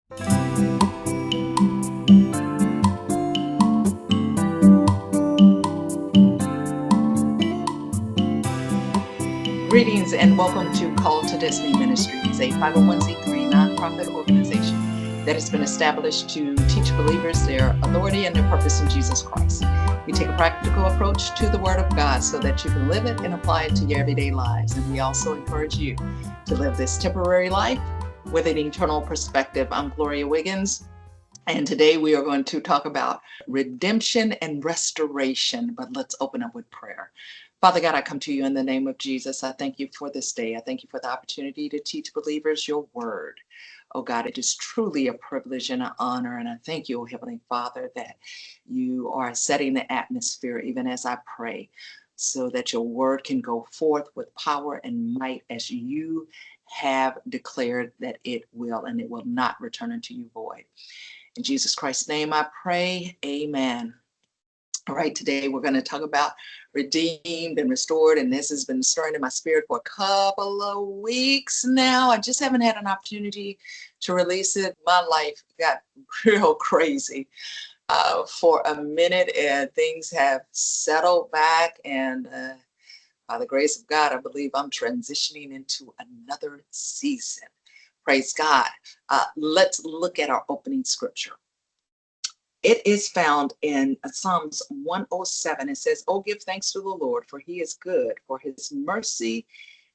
Greetings and welcome to Call to Destiny Ministries, a 501c3 nonprofit organization that has been established to teach believers their authority and their purpose in Jesus Christ. We take a practical approach to the Word of God so that you can live it and apply it to your everyday lives. And we also encourage you to live this temporary life with an eternal perspective. I'm Gloria Wiggins, and today we are going to talk about redemption and restoration. But let's open up with prayer. Father God, I come to you in the name of Jesus. I thank you for this day. I thank you for the opportunity to teach believers your word. Oh God, it is truly a privilege and an honor. And I thank you, oh Heavenly Father, that you are setting the atmosphere even as I pray, so that your word can go forth with power and might as you have declared that it will, and it will not return unto you void. In Jesus Christ's name I pray, amen. All right, today we're going to talk about redeemed and restored, and this has been stirring in my spirit for a couple of weeks now. I just haven't had an opportunity to release it. My life got real crazy for a minute, and things have settled back, and by the grace of God, I believe I'm transitioning into another season. Praise God. Let's look at our opening scripture. It is found in Psalms 107. It says, "Oh, give thanks to the Lord, for he is good, for his mercy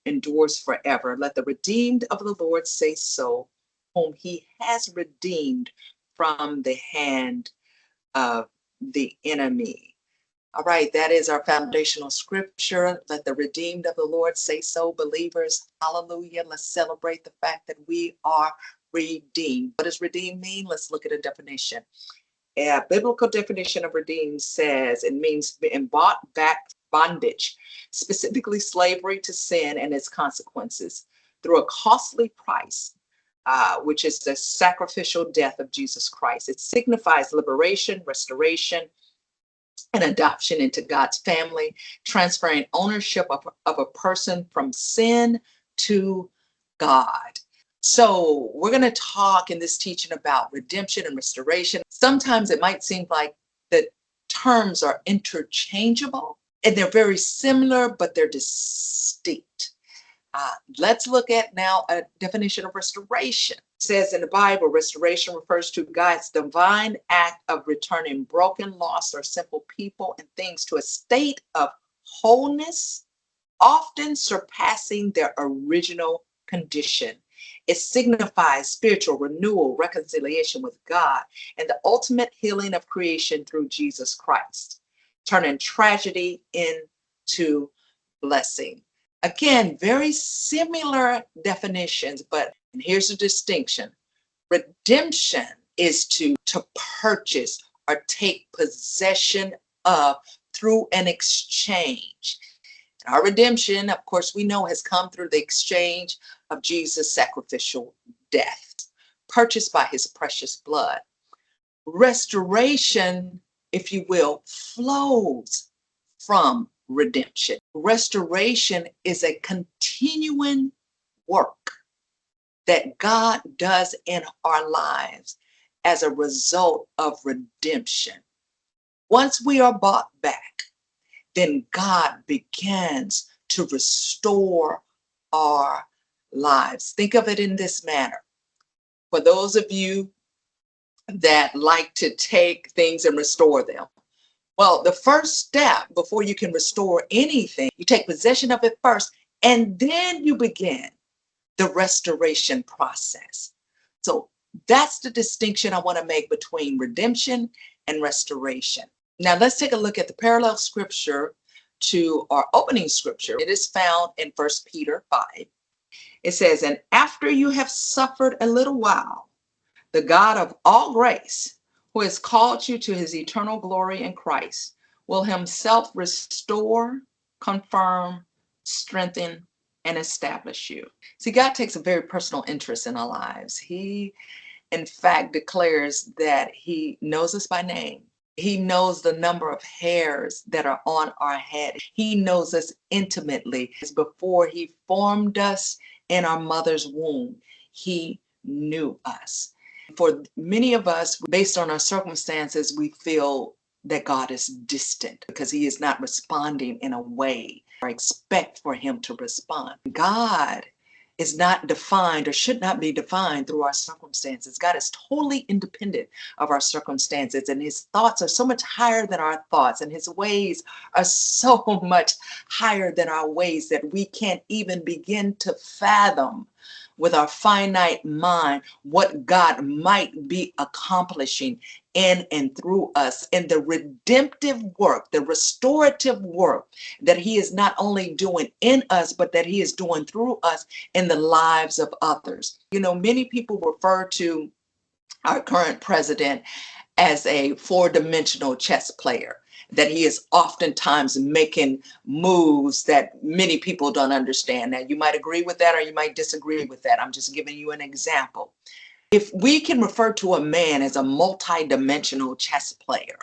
endures forever. Let the redeemed of the Lord say so, whom he has redeemed from the hand of the enemy." All right, that is our foundational scripture. Let the redeemed of the Lord say so, believers. Hallelujah. Let's celebrate the fact that we are redeemed. What does redeemed mean? Let's look at a definition. A biblical definition of redeemed says it means being bought back bondage, specifically slavery to sin and its consequences, through a costly price, which is the sacrificial death of Jesus Christ. It signifies liberation, restoration, and adoption into God's family, transferring ownership of a person from sin to God. So we're going to talk in this teaching about redemption and restoration. Sometimes it might seem like the terms are interchangeable and they're very similar, but they're distinct. Let's look at now a definition of restoration. It says in the Bible, restoration refers to God's divine act of returning broken, lost, or simple people and things to a state of wholeness, often surpassing their original condition. It signifies spiritual renewal, reconciliation with God, and the ultimate healing of creation through Jesus Christ, turning tragedy into blessing. Again, very similar definitions, but and here's the distinction. Redemption is to purchase or take possession of through an exchange. Our redemption, of course, we know has come through the exchange of Jesus' sacrificial death, purchased by his precious blood. Restoration, if you will, flows from redemption. Restoration is a continuing work that God does in our lives as a result of redemption. Once we are bought back, then God begins to restore our lives. Think of it in this manner. For those of you that like to take things and restore them, well, the first step before you can restore anything, you take possession of it first, and then you begin the restoration process. So that's the distinction I want to make between redemption and restoration. Now let's take a look at the parallel scripture to our opening scripture. It is found in 1 Peter 5. It says, "And after you have suffered a little while, the God of all grace, who has called you to his eternal glory in Christ, will himself restore, confirm, strengthen, and establish you." See, God takes a very personal interest in our lives. He, in fact, declares that he knows us by name. He knows the number of hairs that are on our head. He knows us intimately. Before he formed us in our mother's womb, he knew us. For many of us, based on our circumstances, we feel that God is distant because he is not responding in a way or expect for him to respond. God is not defined or should not be defined through our circumstances. God is totally independent of our circumstances, and his thoughts are so much higher than our thoughts, and his ways are so much higher than our ways that we can't even begin to fathom with our finite mind what God might be accomplishing in and through us in the redemptive work, the restorative work that he is not only doing in us, but that he is doing through us in the lives of others. You know, many people refer to our current president as a four-dimensional chess player, that he is oftentimes making moves that many people don't understand. Now, you might agree with that or you might disagree with that. I'm just giving you an example. If we can refer to a man as a multi-dimensional chess player,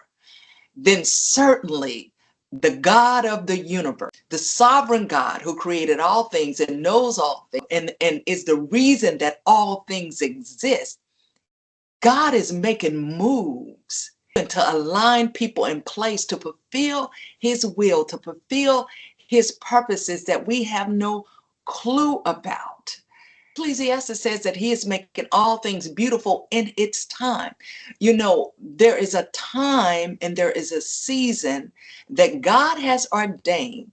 then certainly the God of the universe, the sovereign God who created all things and knows all things and is the reason that all things exist, God is making moves and to align people in place to fulfill his will, to fulfill his purposes that we have no clue about. Ecclesiastes says that he is making all things beautiful in its time. You know, there is a time and there is a season that God has ordained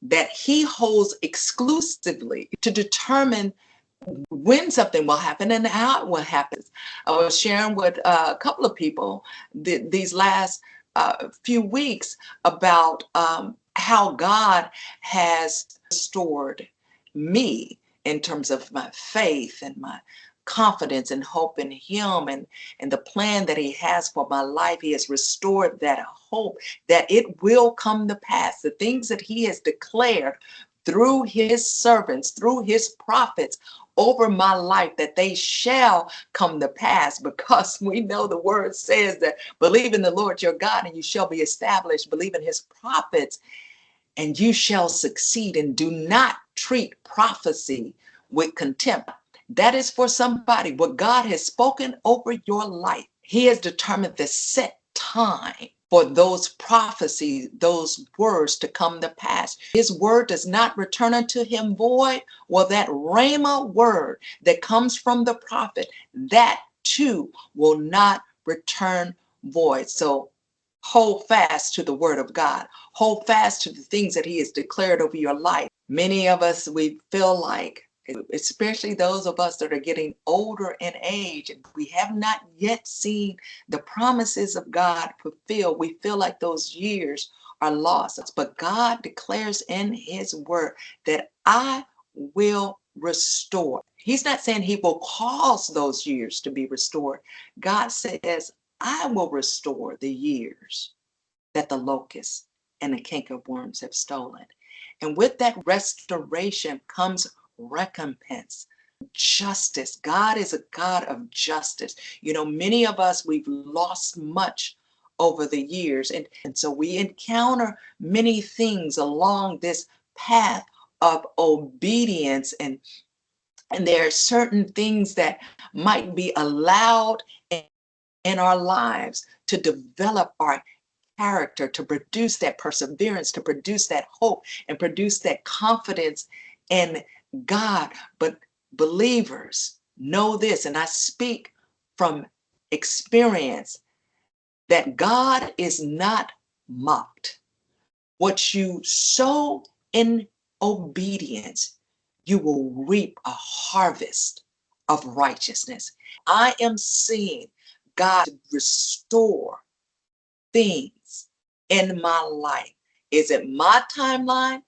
that he holds exclusively to determine when something will happen and how it will happen. I was sharing with a couple of people these last few weeks about how God has restored me in terms of my faith and my confidence and hope in him and the plan that he has for my life. He has restored that hope that it will come to pass. The things that he has declared through his servants, through his prophets over my life, that they shall come to pass, because we know the word says that believe in the Lord your God and you shall be established. Believe in his prophets and you shall succeed. And do not treat prophecy with contempt. That is for somebody. What God has spoken over your life, he has determined the set time for those prophecies, those words to come to pass. His word does not return unto him void. Well, that rhema word that comes from the prophet, that too will not return void. So hold fast to the word of God. Hold fast to the things that he has declared over your life. Many of us, we feel like, especially those of us that are getting older in age, we have not yet seen the promises of God fulfilled. We feel like those years are lost. But God declares in his word that I will restore. He's not saying he will cause those years to be restored. God says, I will restore the years that the locusts and the cankerworms have stolen. And with that restoration comes recompense, justice. God is a God of justice. You know, many of us, we've lost much over the years. And so we encounter many things along this path of obedience. And there are certain things that might be allowed in our lives to develop our character, to produce that perseverance, to produce that hope, and produce that confidence in God. But believers, know this, and I speak from experience, that God is not mocked. What you sow in obedience, you will reap a harvest of righteousness. I am seeing God restore things in my life. Is it my timeline?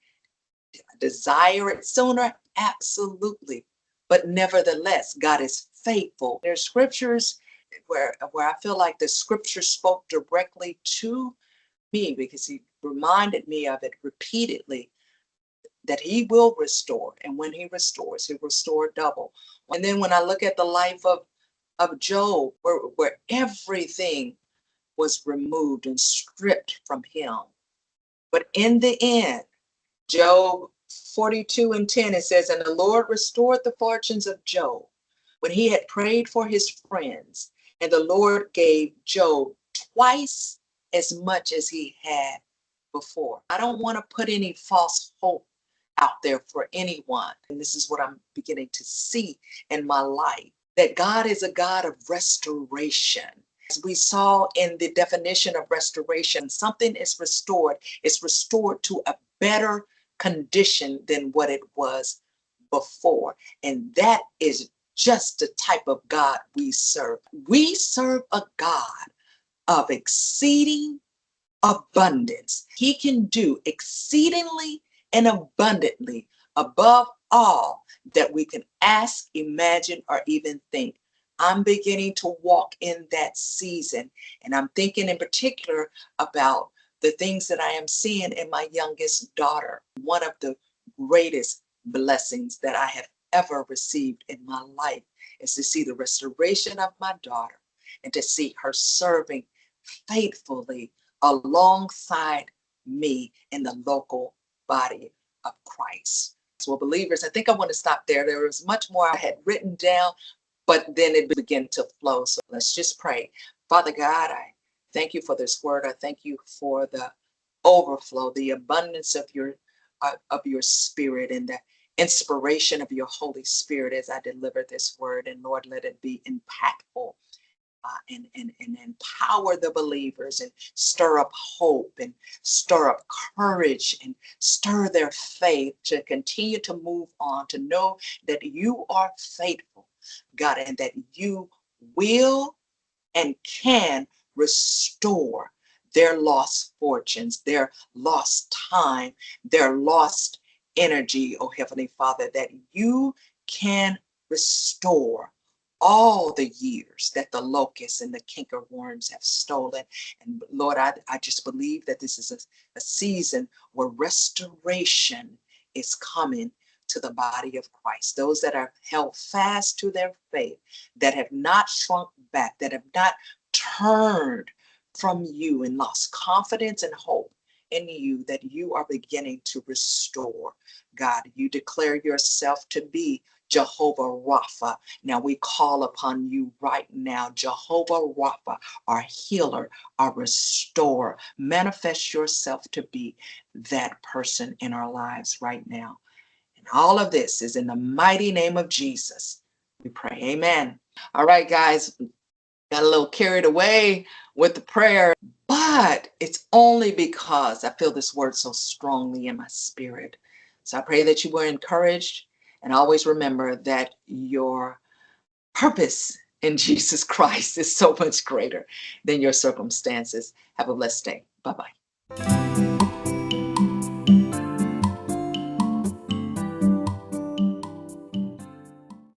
Do I desire it sooner? Absolutely. But nevertheless, God is faithful. There's scriptures where I feel like the scripture spoke directly to me, because he reminded me of it repeatedly, that he will restore. And when he restores, he restore double. And then when I look at the life of Job, where everything was removed and stripped from him. But in the end, Job 42:10, it says, and the Lord restored the fortunes of Job when he had prayed for his friends, and the Lord gave Job twice as much as he had before. I don't want to put any false hope out there for anyone. And this is what I'm beginning to see in my life, that God is a God of restoration. As we saw in the definition of restoration, something is restored. It's restored to a better condition than what it was before. And that is just the type of God we serve. We serve a God of exceeding abundance. He can do exceedingly and abundantly above all that we can ask, imagine, or even think. I'm beginning to walk in that season, and I'm thinking in particular about the things that I am seeing in my youngest daughter. One of the greatest blessings that I have ever received in my life is to see the restoration of my daughter and to see her serving faithfully alongside me in the local body of Christ. So, believers, I think I want to stop there. There was much more I had written down, but then it began to flow. So let's just pray. Father God, I thank you for this word. I thank you for the overflow, the abundance of your spirit and the inspiration of your Holy Spirit as I deliver this word. And Lord, let it be impactful. And empower the believers and stir up hope and stir up courage and stir their faith to continue to move on, to know that you are faithful, God, and that you will and can restore their lost fortunes, their lost time, their lost energy, oh Heavenly Father, that you can restore all the years that the locusts and the cankerworms have stolen. And Lord, I just believe that this is a season where restoration is coming to the body of Christ. Those that are held fast to their faith, that have not shrunk back, that have not turned from you and lost confidence and hope in you, that you are beginning to restore. God, you declare yourself to be Jehovah Rapha. Now we call upon you right now, Jehovah Rapha, our healer, our restorer. Manifest yourself to be that person in our lives right now. And all of this is in the mighty name of Jesus. We pray. Amen. All right, guys, got a little carried away with the prayer, but it's only because I feel this word so strongly in my spirit. So I pray that you were encouraged, and always remember that your purpose in Jesus Christ is so much greater than your circumstances. Have a blessed day. Bye-bye.